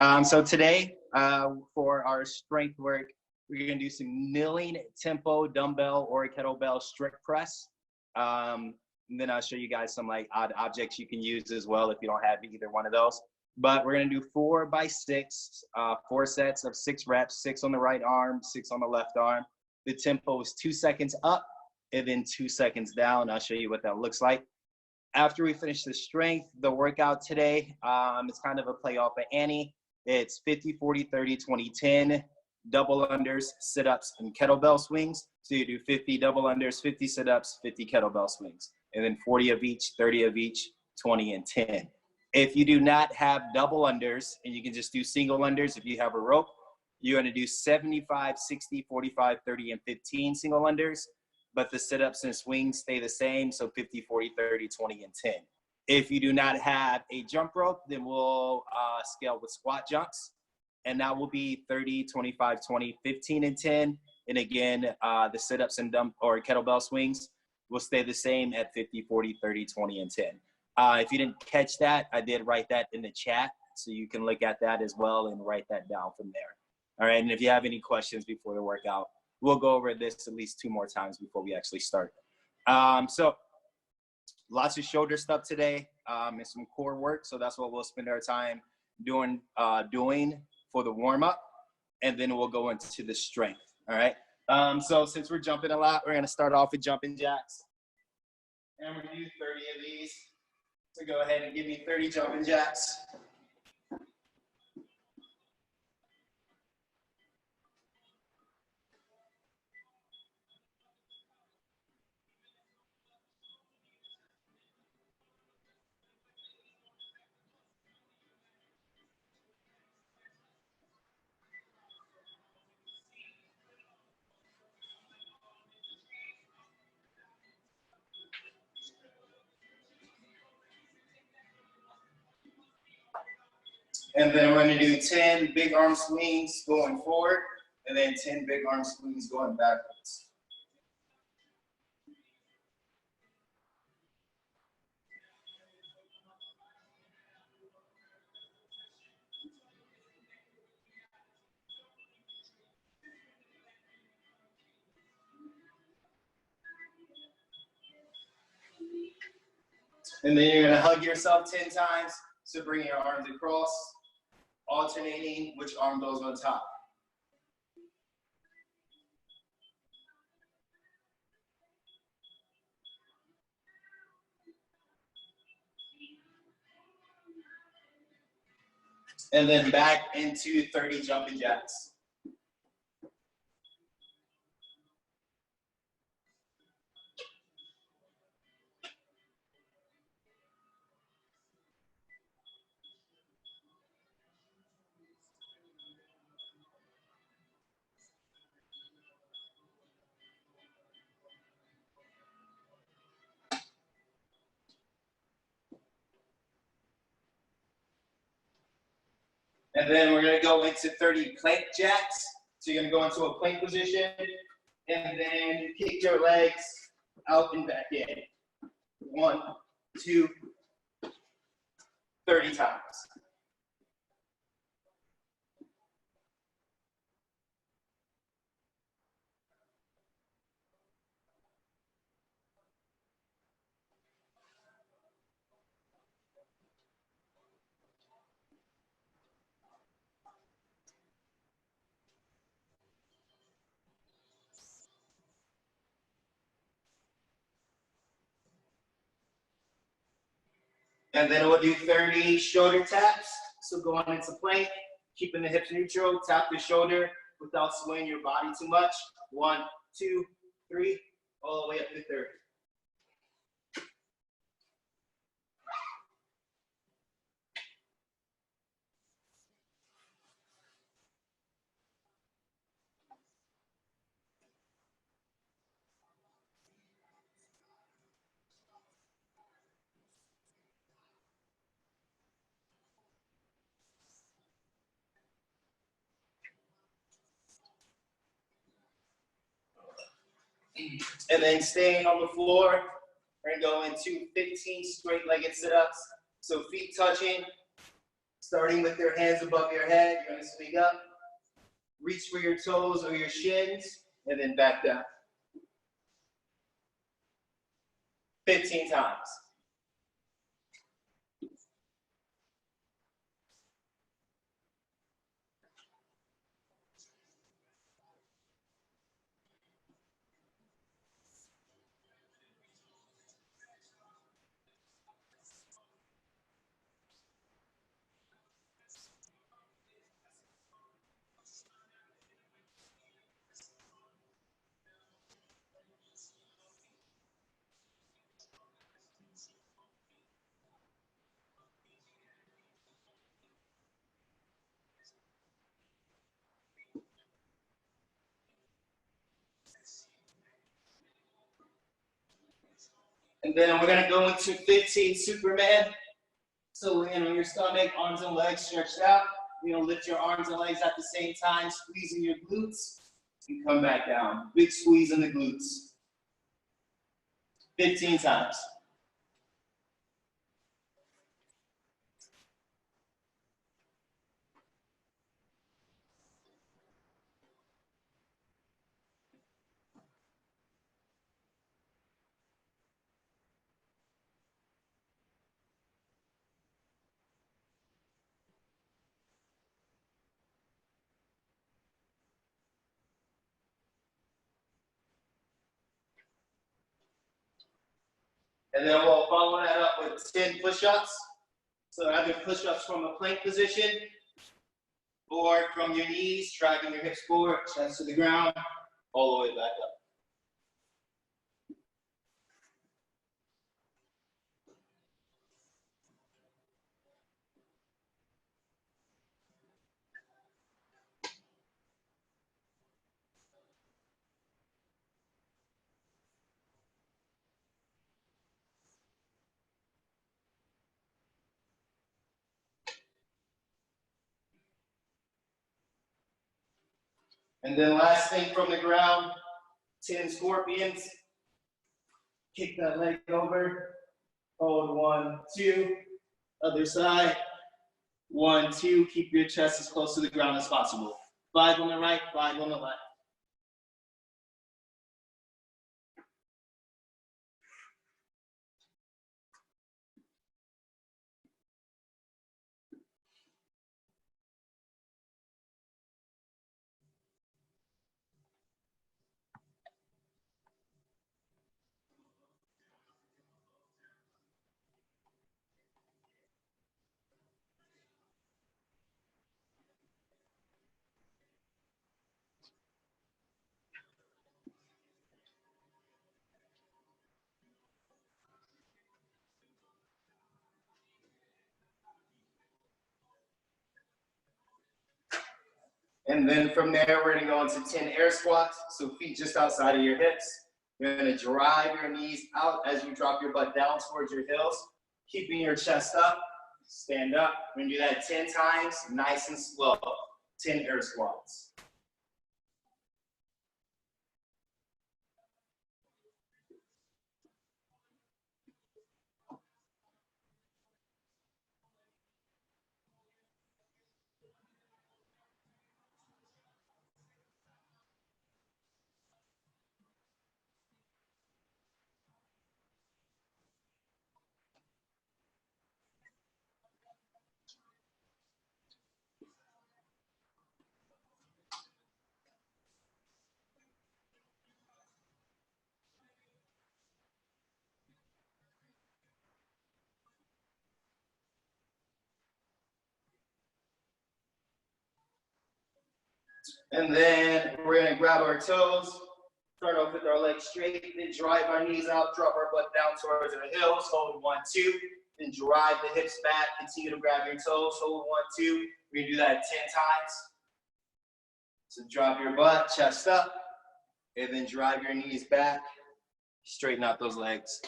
So today, for our strength work, we're gonna do some kneeling tempo dumbbell or kettlebell strict press. And then I'll show you guys some like odd objects you can use as well if you don't have either one of those. But we're gonna do 4 by 6, 4 sets of 6 reps, 6 on the right arm, 6 on the left arm. The tempo is 2 seconds up and then 2 seconds down. I'll show you what that looks like. After we finish the strength, the workout today, it's kind of a play off of Annie. It's 50, 40, 30, 20, 10, double unders, sit-ups, and kettlebell swings. So you do 50 double unders, 50 sit-ups, 50 kettlebell swings, and then 40 of each, 30 of each, 20, and 10. If you do not have double unders, and you can just do single unders if you have a rope, you're gonna do 75, 60, 45, 30, and 15 single unders, but the sit-ups and swings stay the same, so 50, 40, 30, 20, and 10. If you do not have a jump rope, then we'll scale with squat jumps, and that will be 30, 25, 20, 15, and 10. And again, the sit-ups and dump or kettlebell swings will stay the same at 50, 40, 30, 20, and 10. If you didn't catch that, I did write that in the chat, so you can look at that as well and write that down from there. All right, and if you have any questions before the workout, we'll go over this at least 2 more times before we actually start. So lots of shoulder stuff today and some core work. So that's what we'll spend our time doing for the warm up. And then we'll go into the strength. All right. So since we're jumping a lot, we're going to start off with jumping jacks. And we're going to do 30 of these. So go ahead and give me 30 jumping jacks. And then we're going to do 10 big arm swings going forward, and then 10 big arm swings going backwards. And then you're going to hug yourself 10 times. So bring your arms across, alternating which arm goes on top. And then back into 30 jumping jacks. And then we're going to go into 30 plank jacks. So you're going to go into a plank position, and then you kick your legs out and back in. 1, 2, 30 times. And then we'll do 30 shoulder taps. So going into plank, keeping the hips neutral, tap the shoulder without swaying your body too much. 1, 2, 3, all the way up to 30. And then staying on the floor, we're gonna go into 15 straight-legged sit-ups. So feet touching, Starting with your hands above your head, you're gonna swing up, reach for your toes or your shins, and then back down. 15 times. And then we're gonna go into 15 Superman. So land on your stomach, arms and legs stretched out. You're gonna lift your arms and legs at the same time, squeezing your glutes, and come back down. Big squeeze in the glutes. 15 times. And then we'll follow that up with 10 push-ups. So either push-ups from a plank position or from your knees, dragging your hips forward, chest to the ground, all the way back up. And then last thing from the ground, 10 scorpions. Kick that leg over. Hold 1, 2. Other side. 1, 2. Keep your chest as close to the ground as possible. 5 on the right, 5 on the left. And then from there, we're gonna go into 10 air squats. So feet just outside of your hips. You're gonna drive your knees out as you drop your butt down towards your heels, keeping your chest up. Stand up. We're gonna do that 10 times, nice and slow. 10 air squats. And then we're gonna grab our toes, start off with our legs straight, then drive our knees out, drop our butt down towards our heels, hold 1, 2, then drive the hips back, continue to grab your toes, hold 1, 2. We're gonna do that 10 times. So drop your butt, chest up, and then drive your knees back, straighten out those legs.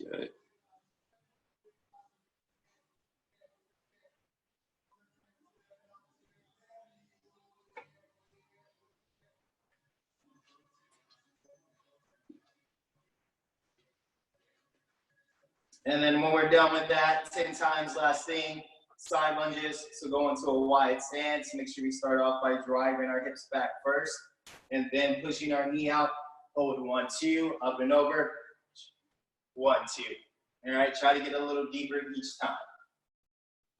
Good. And then when we're done with that, 10 times, last thing, side lunges. So go into a wide stance. Make sure we start off by driving our hips back first, and then pushing our knee out. Hold 1, 2, up and over. 1, 2. All right, try to get a little deeper each time.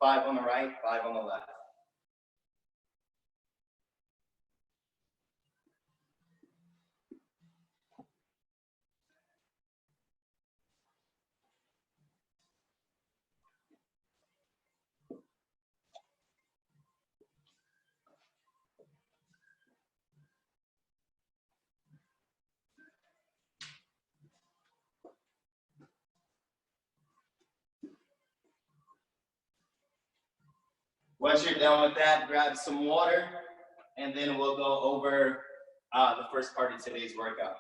5 on the right, 5 on the left. Once you're done with that, grab some water, and then we'll go over the first part of today's workout.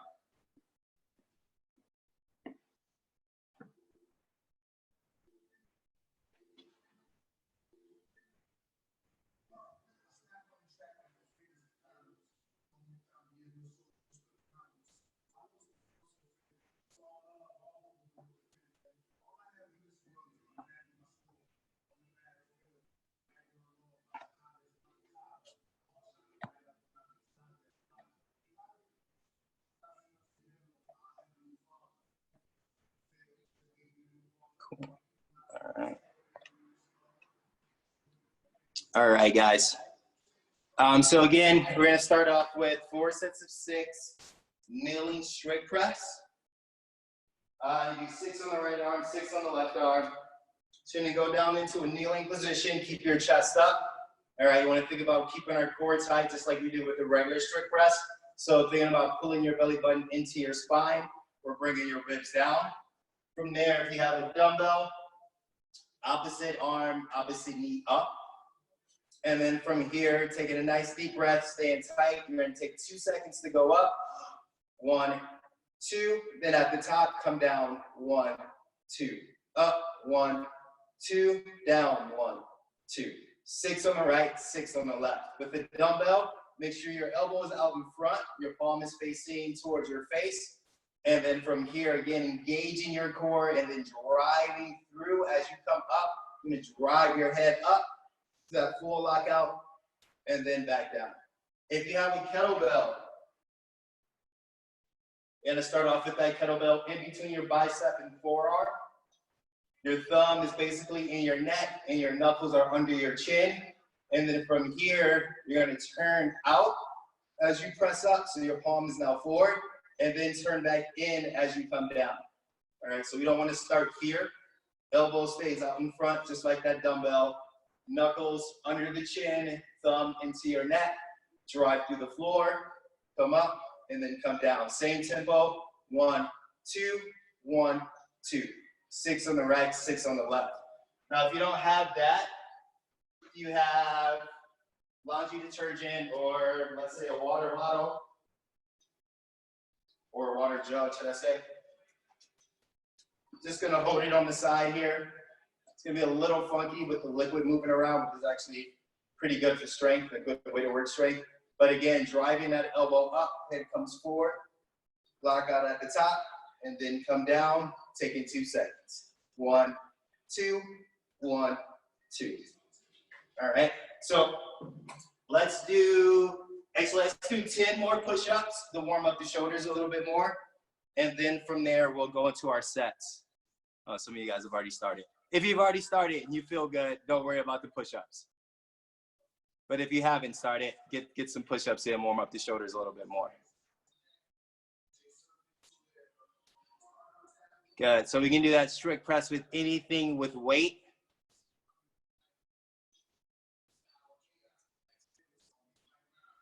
All right, guys. So again, we're gonna start off with 4 sets of 6, kneeling strict press. You do 6 on the right arm, 6 on the left arm. So you're gonna go down into a kneeling position, keep your chest up. All right, you wanna think about keeping our core tight, just like we do with the regular strict press. So thinking about pulling your belly button into your spine or bringing your ribs down. From there, if you have a dumbbell, opposite arm, opposite knee up. And then from here, taking a nice deep breath, staying tight. You're gonna take 2 seconds to go up. 1, 2. Then at the top, come down. 1, 2. Up. 1, 2. Down. 1, 2. 6 on the right, 6 on the left. With the dumbbell, make sure your elbow is out in front. Your palm is facing towards your face. And then from here, again, engaging your core and then driving through as you come up. You're gonna drive your head up. That full lockout, and then back down. If you have a kettlebell, you're gonna start off with that kettlebell in between your bicep and forearm. Your thumb is basically in your neck, and your knuckles are under your chin. And then from here, you're gonna turn out as you press up, so your palm is now forward, and then turn back in as you come down. All right, so we don't wanna start here. Elbow stays out in front, just like that dumbbell. Knuckles under the chin, thumb into your neck, drive through the floor, come up, and then come down. Same tempo, 1, 2, 1, 2. 6 on the right, 6 on the left. Now, if you don't have that, you have laundry detergent or let's say a water bottle or a water jug, should I say. Just gonna hold it on the side here. It's gonna be a little funky with the liquid moving around, which is actually pretty good for strength, a good way to work strength. But again, driving that elbow up, head comes forward, lock out at the top, and then come down, taking 2 seconds. 1, 2, 1, 2. All right, so let's do 10 more push-ups to warm up the shoulders a little bit more. And then from there, we'll go into our sets. Some of you guys have already started. If you've already started and you feel good, don't worry about the push-ups. But if you haven't started, get some push-ups in, warm up the shoulders a little bit more. Good, so we can do that strict press with anything with weight.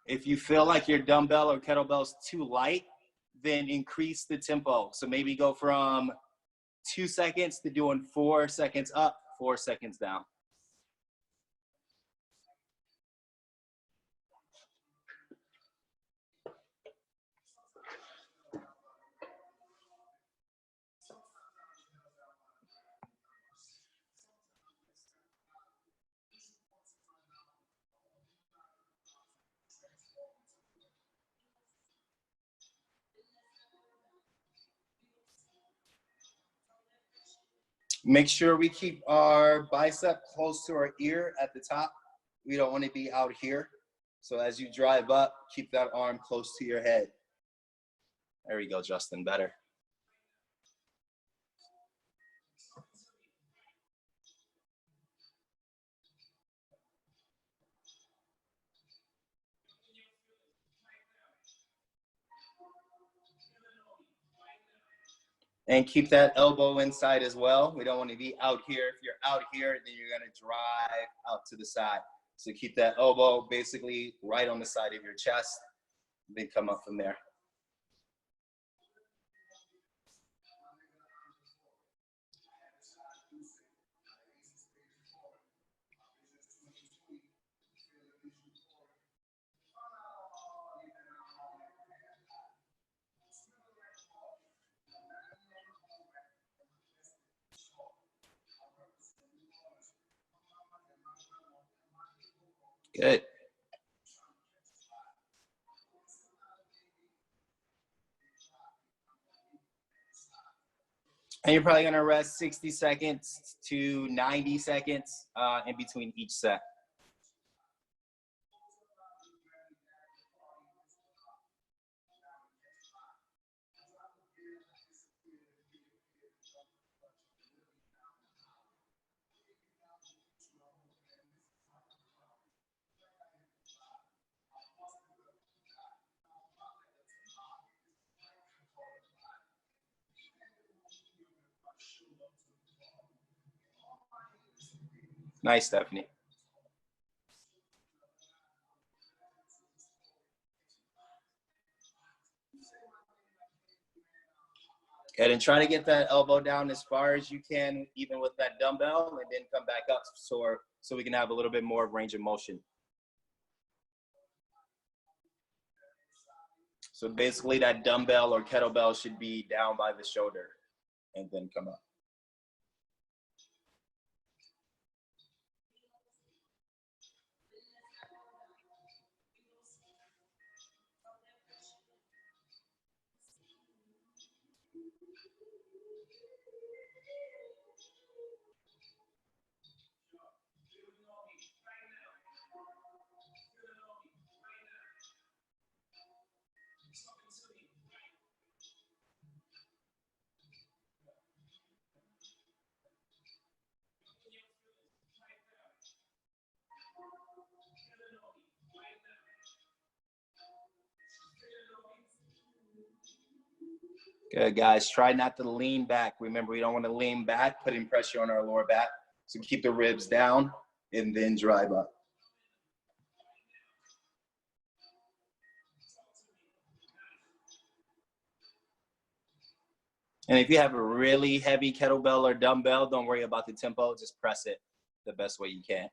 If you feel like your dumbbell or kettlebell is too light, then increase the tempo. So maybe go from 2 seconds to doing 4 seconds up, 4 seconds down. Make sure we keep our bicep close to our ear at the top. We don't want to be out here. So as you drive up, keep that arm close to your head. There we go, Justin, better. And keep that elbow inside as well. We don't want to be out here. If you're out here, then you're going to drive out to the side. So keep that elbow basically right on the side of your chest, then come up from there. Good. And you're probably gonna rest 60 seconds to 90 seconds in between each set. Nice, Stephanie. Good, and try to get that elbow down as far as you can, even with that dumbbell, and then come back up so we can have a little bit more range of motion. So basically that dumbbell or kettlebell should be down by the shoulder and then come up. Good, guys. Try not to lean back. Remember, we don't want to lean back, putting pressure on our lower back. So keep the ribs down and then drive up. And if you have a really heavy kettlebell or dumbbell, don't worry about the tempo. Just press it the best way you can.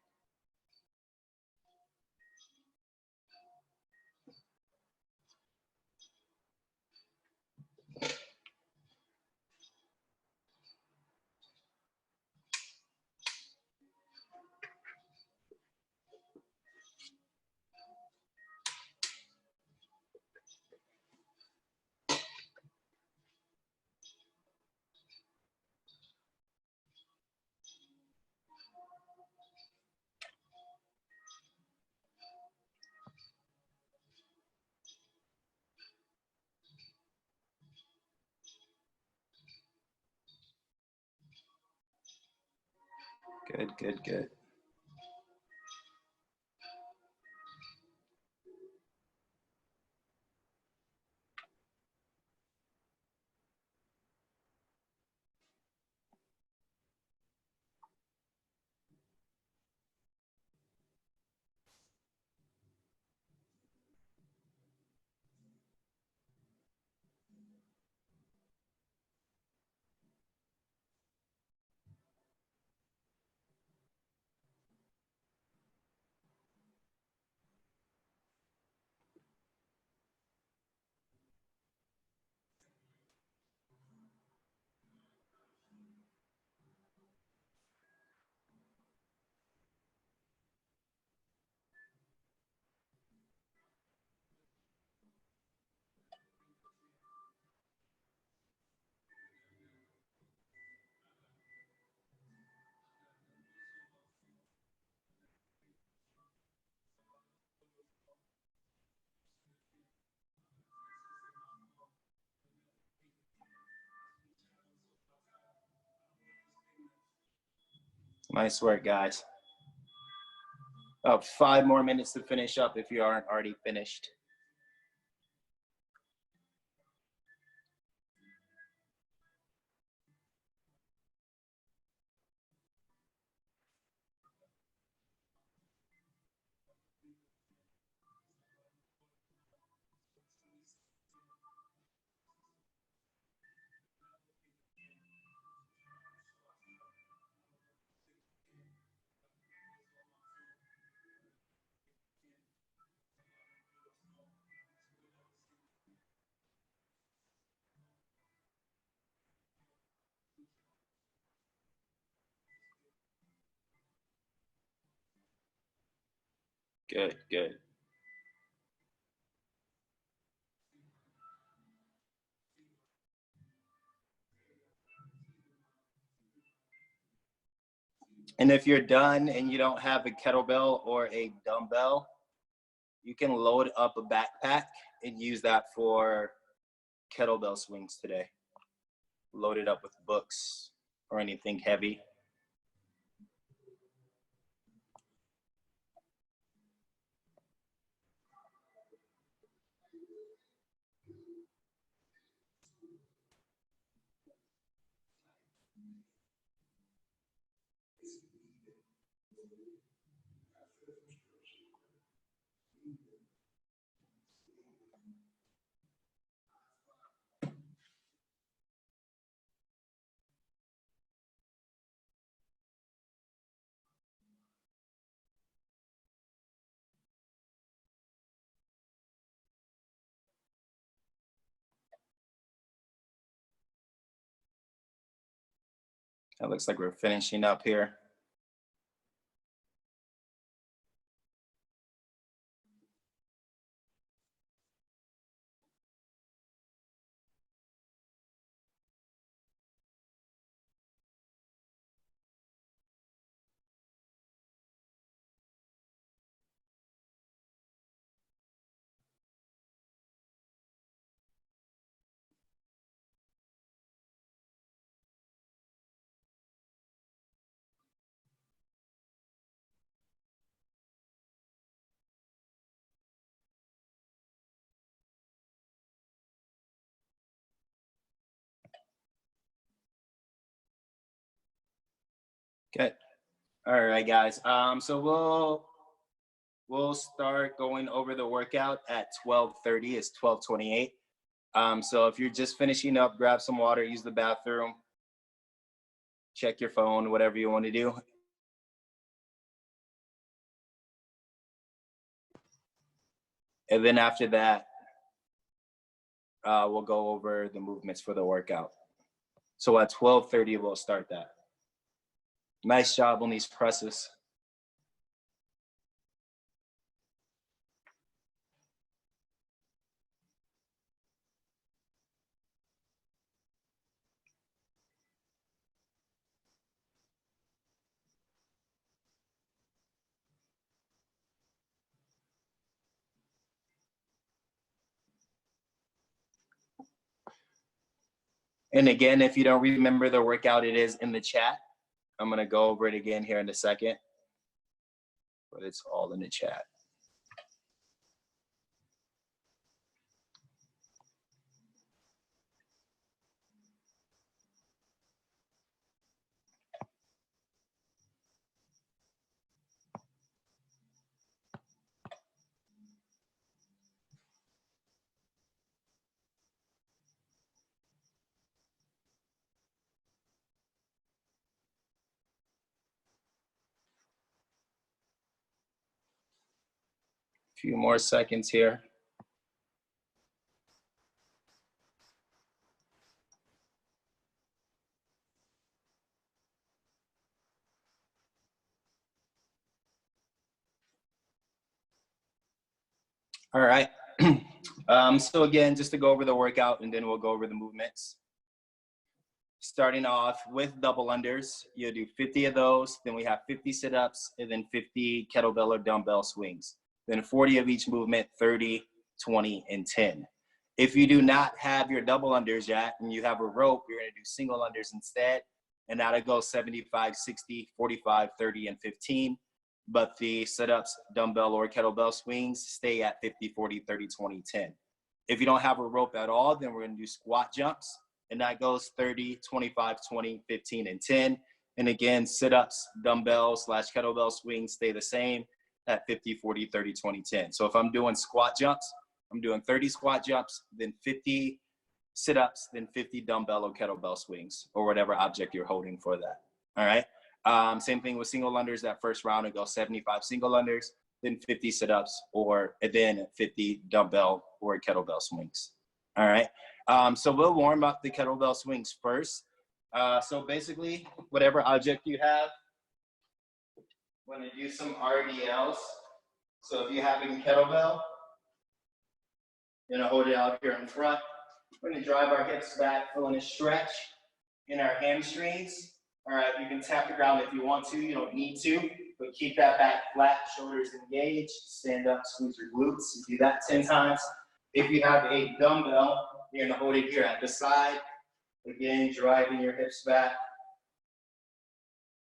Good, good, good. Nice work, guys. About 5 more minutes to finish up if you aren't already finished. Good, good. And if you're done and you don't have a kettlebell or a dumbbell, you can load up a backpack and use that for kettlebell swings today. Load it up with books or anything heavy. It looks like we're finishing up here. Good. All right, guys. So we'll start going over the workout at 12:30. It's 12:28. So if you're just finishing up, grab some water, use the bathroom, check your phone, whatever you want to do. And then after that, we'll go over the movements for the workout. So at 12:30, we'll start that. Nice job on these presses. And again, if you don't remember the workout, it is in the chat. I'm going to go over it again here in a second, but it's all in the chat. A few more seconds here. All right. So again, just to go over the workout and then we'll go over the movements. Starting off with double unders, you'll do 50 of those. Then we have 50 sit-ups and then 50 kettlebell or dumbbell swings. Then 40 of each movement, 30, 20, and 10. If you do not have your double unders yet and you have a rope, you're gonna do single unders instead. and that'll go 75, 60, 45, 30, and 15. But the sit-ups, dumbbell, or kettlebell swings stay at 50, 40, 30, 20, 10. If you don't have a rope at all, then we're gonna do squat jumps, and that goes 30, 25, 20, 15, and 10. And again, sit-ups, dumbbell / kettlebell swings stay the same at 50, 40, 30, 20, 10. So if I'm doing squat jumps, I'm doing 30 squat jumps, then 50 sit-ups, then 50 dumbbell or kettlebell swings, or whatever object you're holding for that. All right. Same thing with single unders. That first round, it goes 75 single unders, then 50 sit-ups, or then 50 dumbbell or kettlebell swings. All right. So we'll warm up the kettlebell swings first. So basically, whatever object you have, we're going to do some RDLs. So if you have a kettlebell, you're going to hold it out here in front. We're going to drive our hips back, feeling a stretch in our hamstrings. All right, you can tap the ground if you want to. You don't need to, but keep that back flat, shoulders engaged. Stand up, squeeze your glutes. You do that 10 times. If you have a dumbbell, you're going to hold it here at the side. Again, driving your hips back.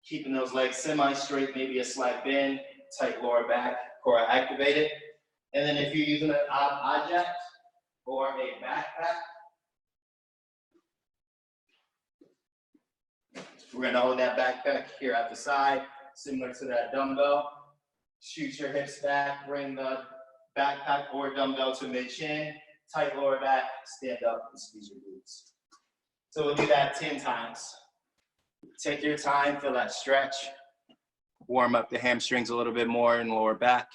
Keeping those legs semi-straight, maybe a slight bend, tight lower back, core activated. And then if you're using an object or a backpack, we're gonna hold that backpack here at the side, similar to that dumbbell. Shoot your hips back, bring the backpack or dumbbell to mid-chin, tight lower back, stand up and squeeze your glutes. So we'll do that 10 times. Take your time, feel that stretch. Warm up the hamstrings a little bit more and lower back.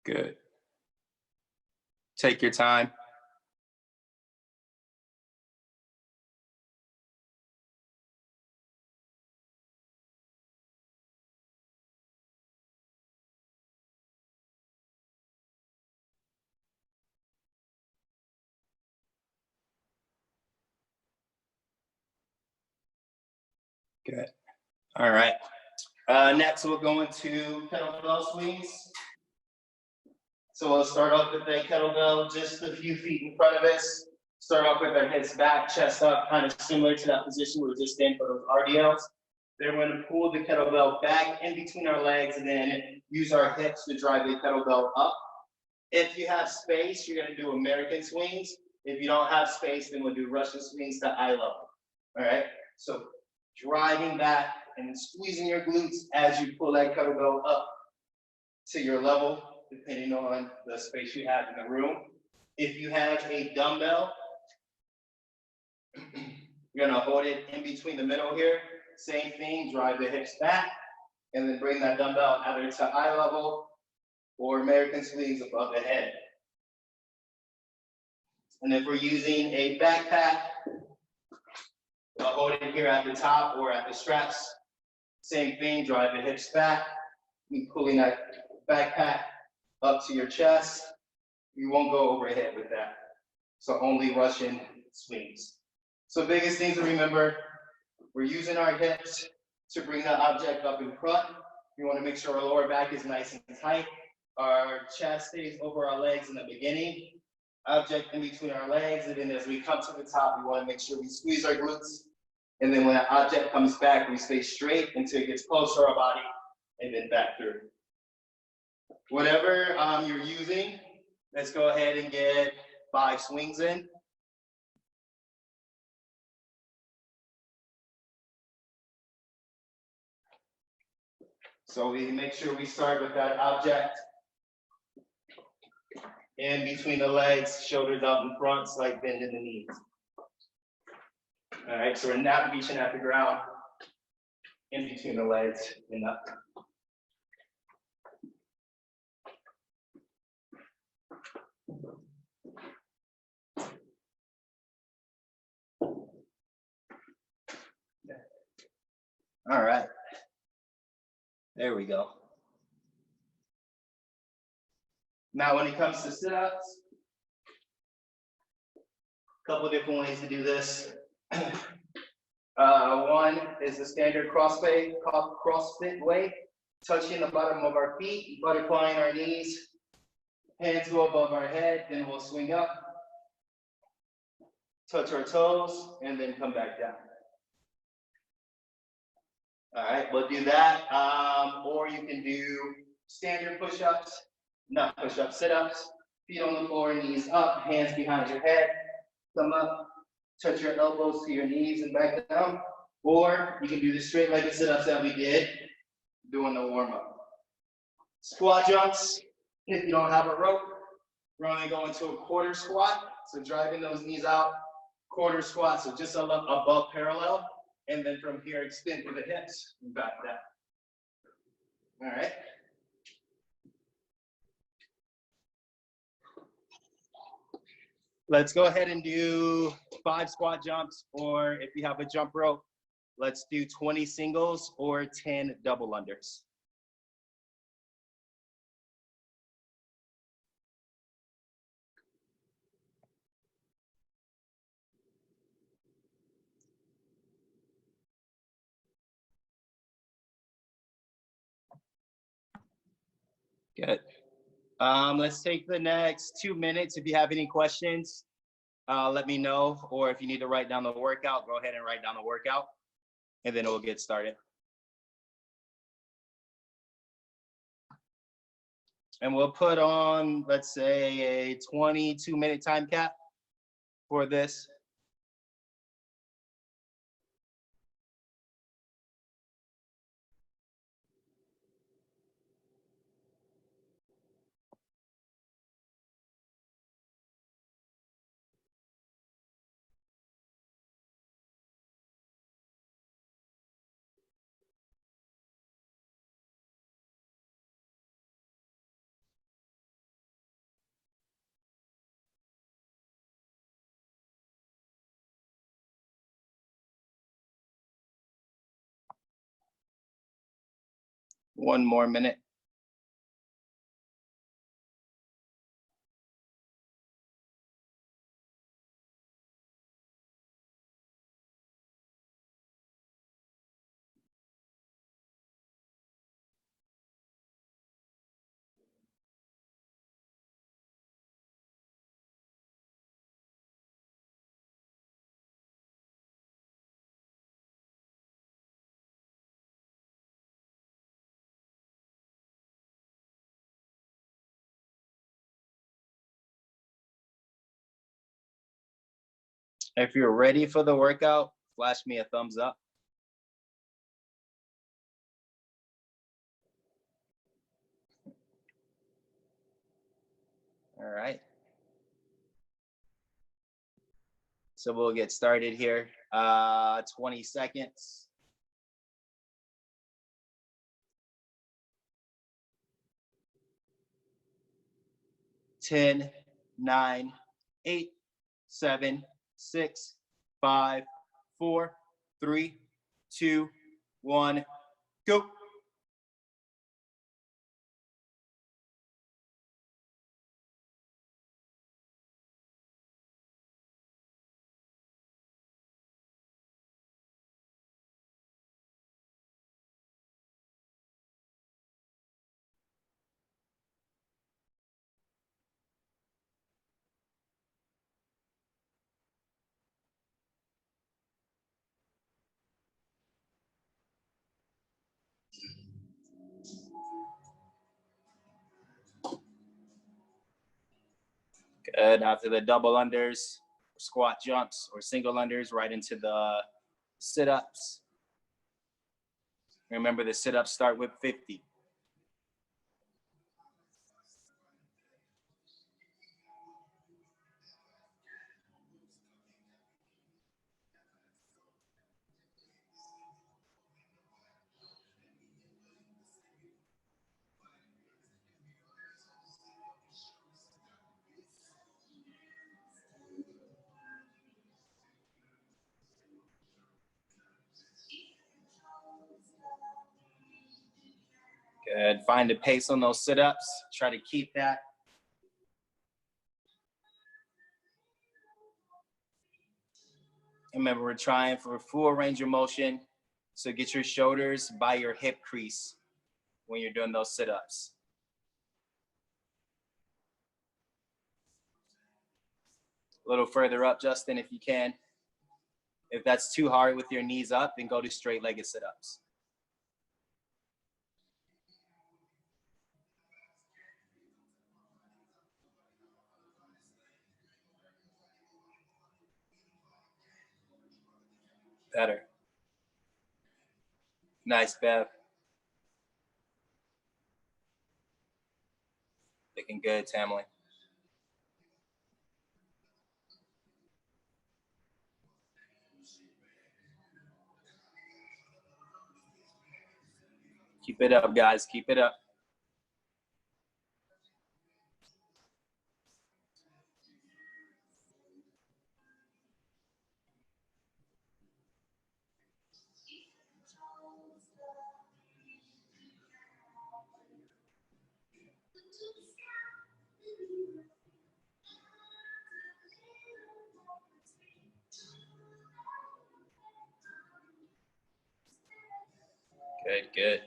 Good. Take your time. Good. All right. Next, we'll go into kettlebell swings. So we'll start off with the kettlebell just a few feet in front of us. Start off with our heads back, chest up, kind of similar to that position we were just in for those RDLs. Then we're going to pull the kettlebell back in between our legs and then use our hips to drive the kettlebell up. If you have space, you're going to do American swings. If you don't have space, then we'll do Russian swings to eye level. All right? So driving back and squeezing your glutes as you pull that kettlebell up to your level, depending on the space you have in the room. If you have a dumbbell, you're gonna hold it in between the middle here. Same thing, drive the hips back, and then bring that dumbbell either to eye level or American swings above the head. And if we're using a backpack, we'll hold it here at the top or at the straps. Same thing, drive the hips back, and pulling that backpack up to your chest. You won't go overhead with that. So only Russian swings. So biggest things to remember, we're using our hips to bring the object up in front. We want to make sure our lower back is nice and tight. Our chest stays over our legs in the beginning. Object in between our legs, and then as we come to the top, we want to make sure we squeeze our glutes. And then when that object comes back, we stay straight until it gets close to our body, and then back through. Whatever you're using, let's go ahead and get 5 swings in. So we make sure we start with that object in between the legs, shoulders up in front, slight bend in the knees. All right, so we're not reaching at the ground, in between the legs and up. All right. There we go. Now, when it comes to sit-ups, a couple of different ways to do this. One is the standard CrossFit way. touching the bottom of our feet, butterflying our knees, hands go above our head, then we'll swing up, touch our toes, and then come back down. All right, we'll do that. Or you can do standard push-ups, not push-ups, sit-ups, feet on the floor, knees up, hands behind your head, come up, touch your elbows to your knees and back down. Or you can do the straight-legged sit-ups that we did, doing the warm-up. Squat jumps, if you don't have a rope, we're only going to a quarter squat. So driving those knees out, quarter squat, so just above parallel. And then from here, extend through the hips and back down. All right. Let's go ahead and do 5 squat jumps, or if you have a jump rope, let's do 20 singles or 10 double unders. Good. Let's take the next 2 minutes. If you have any questions, let me know. Or if you need to write down the workout, go ahead and write down the workout, and then we'll get started. And we'll put on, let's say, a 22-minute time cap for this. One more minute. If you're ready for the workout, flash me a thumbs up. All right. So we'll get started here. 20 seconds. 10, 9, 8, 7, 6, 5, 4, 3, 2, 1, go. Good. After the double unders, squat jumps, or single unders, right into the sit-ups. Remember, the sit-ups start with 50. Good. Find a pace on those sit-ups. Try to keep that. Remember, we're trying for full range of motion. So get your shoulders by your hip crease. when you're doing those sit-ups. A little further up, Justin, if you can. If that's too hard with your knees up, then go to straight-legged sit-ups. Better. Nice, Bev. Looking good, Tamlin. Keep it up, guys. Keep it up. Good, good.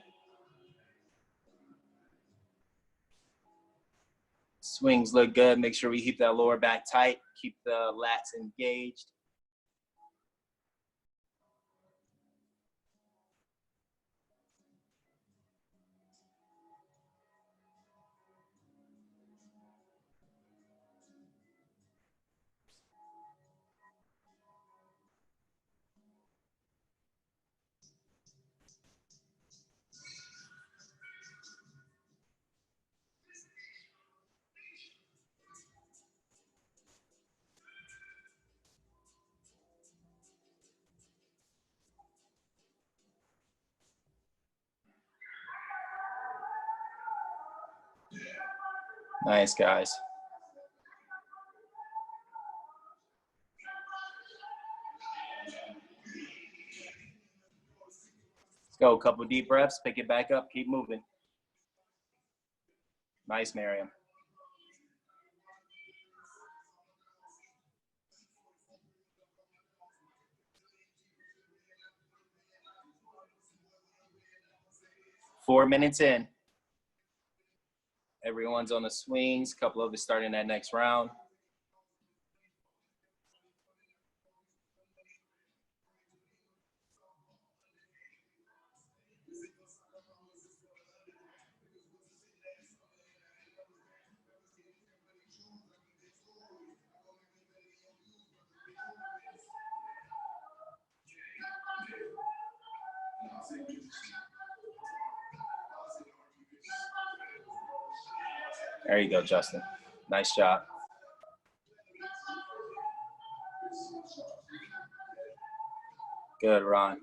Swings look good. Make sure we keep that lower back tight. Keep the lats engaged. Nice, guys. Let's go. A couple deep breaths. Pick it back up. Keep moving. Nice, Miriam. Four minutes in. Everyone's on the swings. A couple of us starting that next round. There you go, Justin. Nice job. Good, Ron.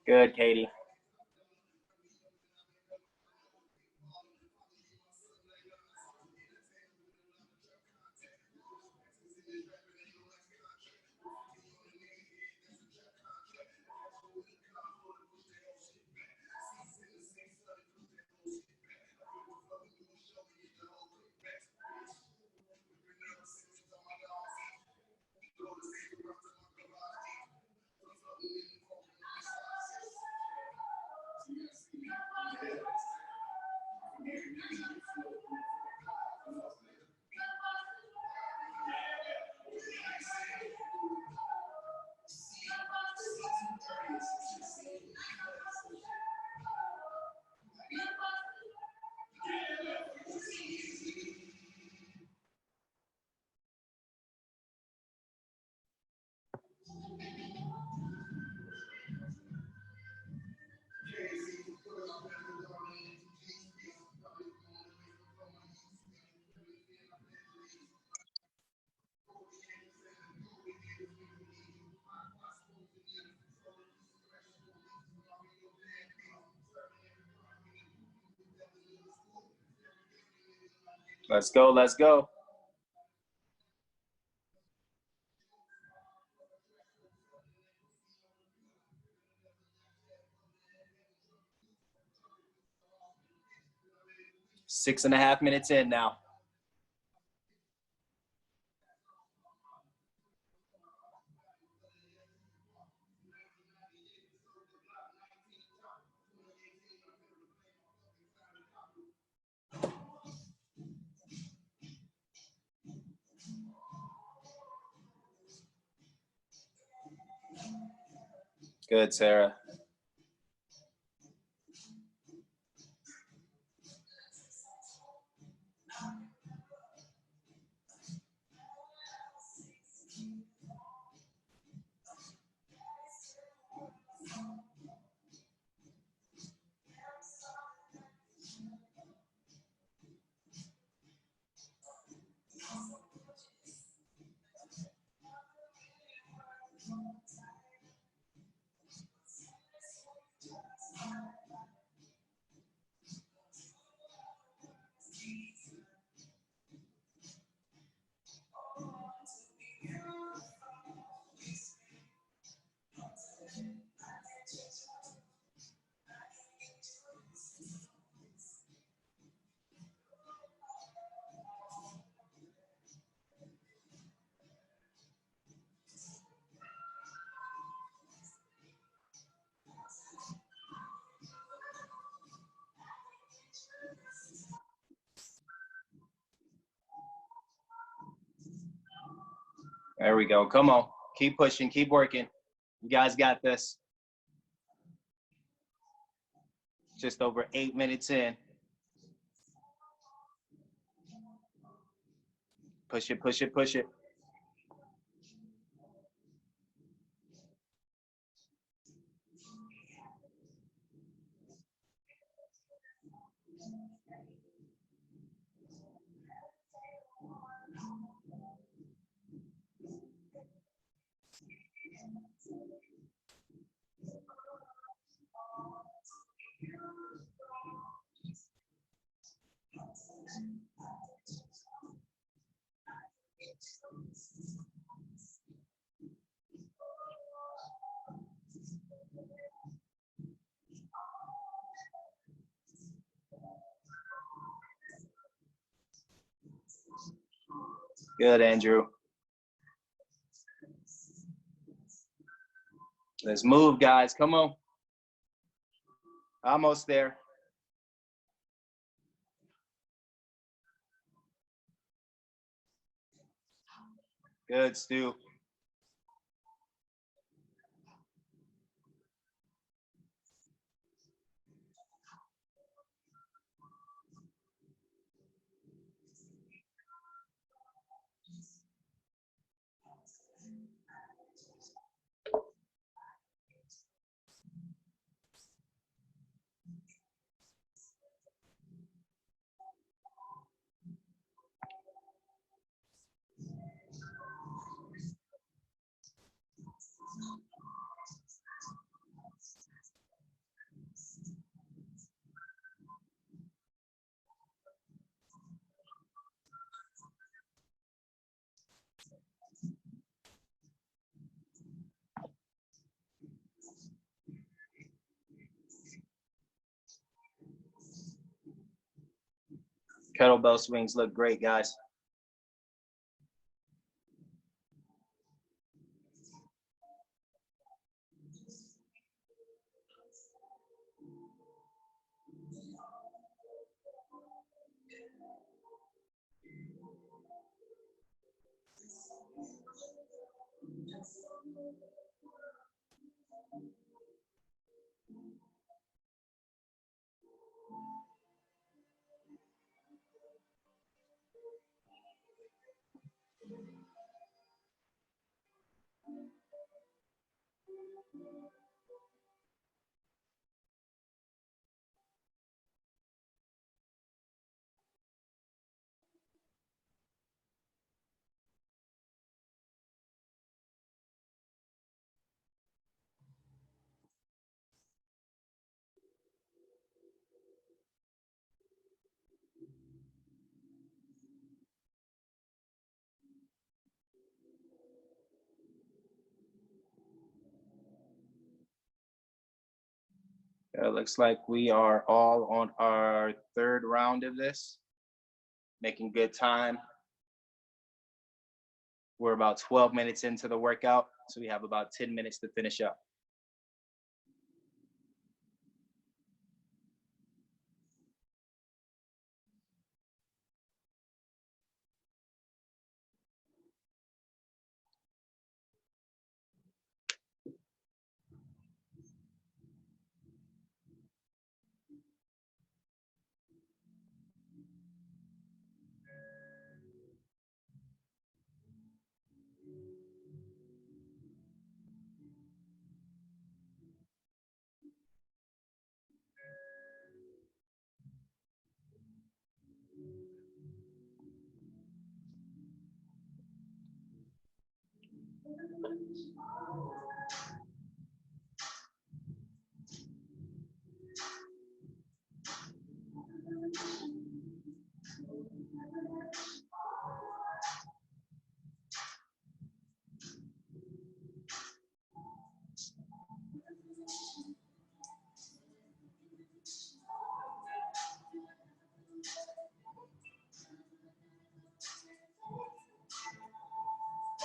Good, Katie. Let's go, let's go. 6.5 minutes in now. Good, Sarah. There we go. Come on. Keep pushing. Keep working. You guys got this. Just over 8 minutes in. Push it, push it, push it. Good, Andrew. Let's move, guys. Come on. Almost there. Good, Stu. Kettlebell swings look great, guys. It looks like we are all on our third round of this, making good time. We're about 12 minutes into the workout, so we have about 10 minutes to finish up.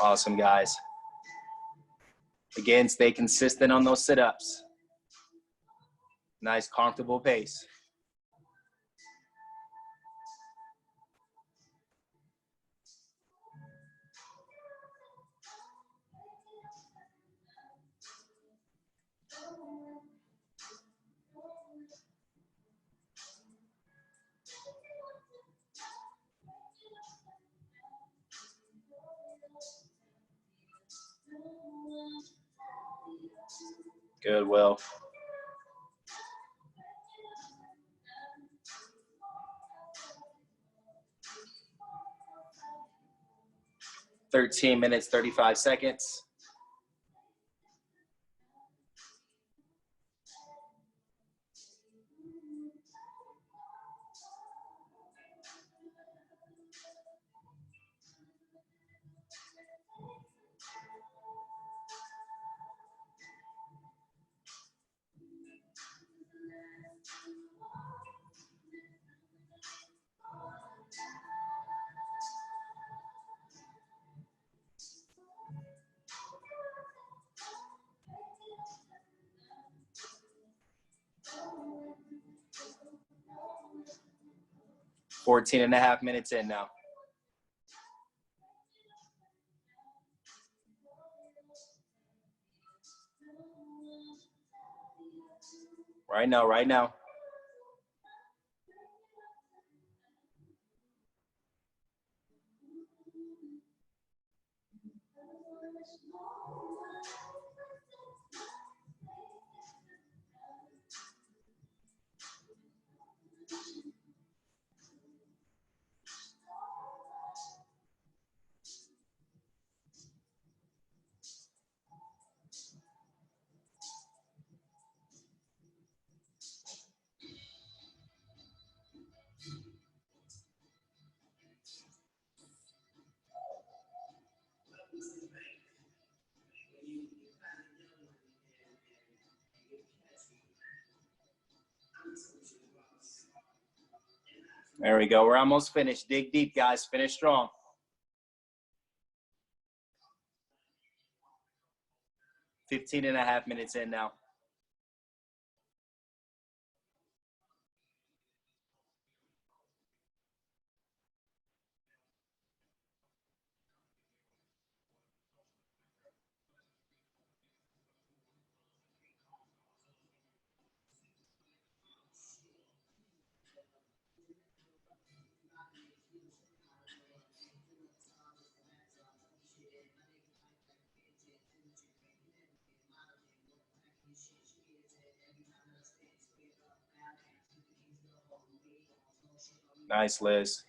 Awesome, guys. Again, stay consistent on those sit-ups. Nice, comfortable pace. Good, Will. 13 minutes, 35 seconds. Fourteen and a half minutes in now. Right now, right now. There we go. We're almost finished. Dig deep, guys. Finish strong. 15 and a half minutes in now. Nice, Liz.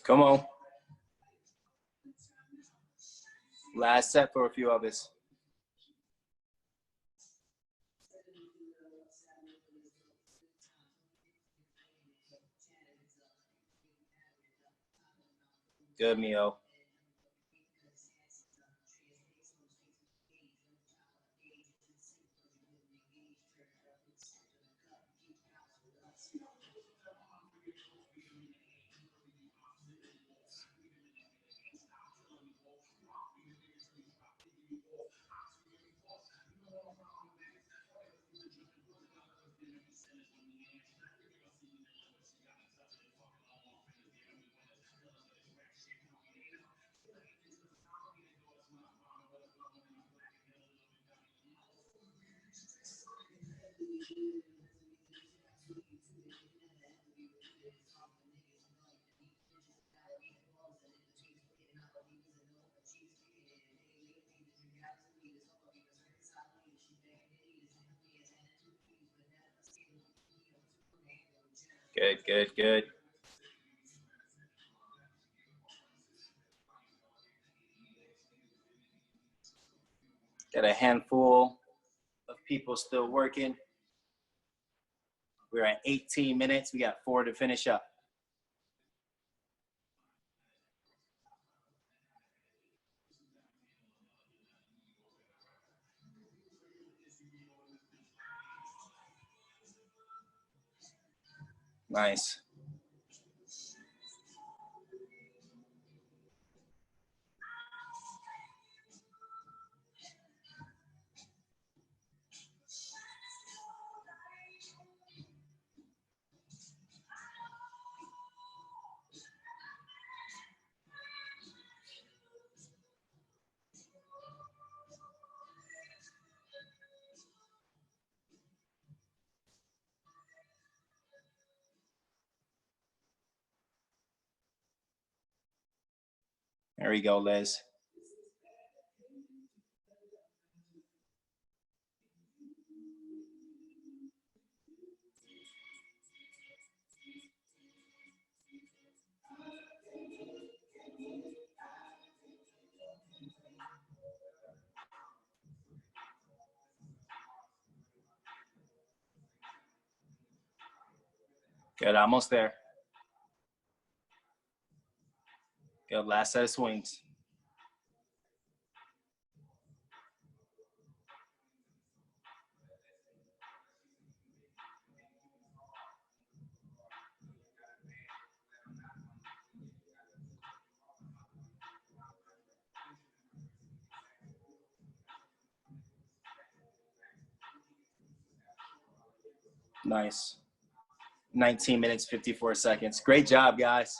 Come on. Last set for a few of us. Good, Mio. Good, good, good. Got a handful of people still working. We're at 18 minutes. We got 4 to finish up. Nice. There we go, Liz. Good, almost there. Good, last set of swings. Nice. 19 minutes, 54 seconds. Great job, guys.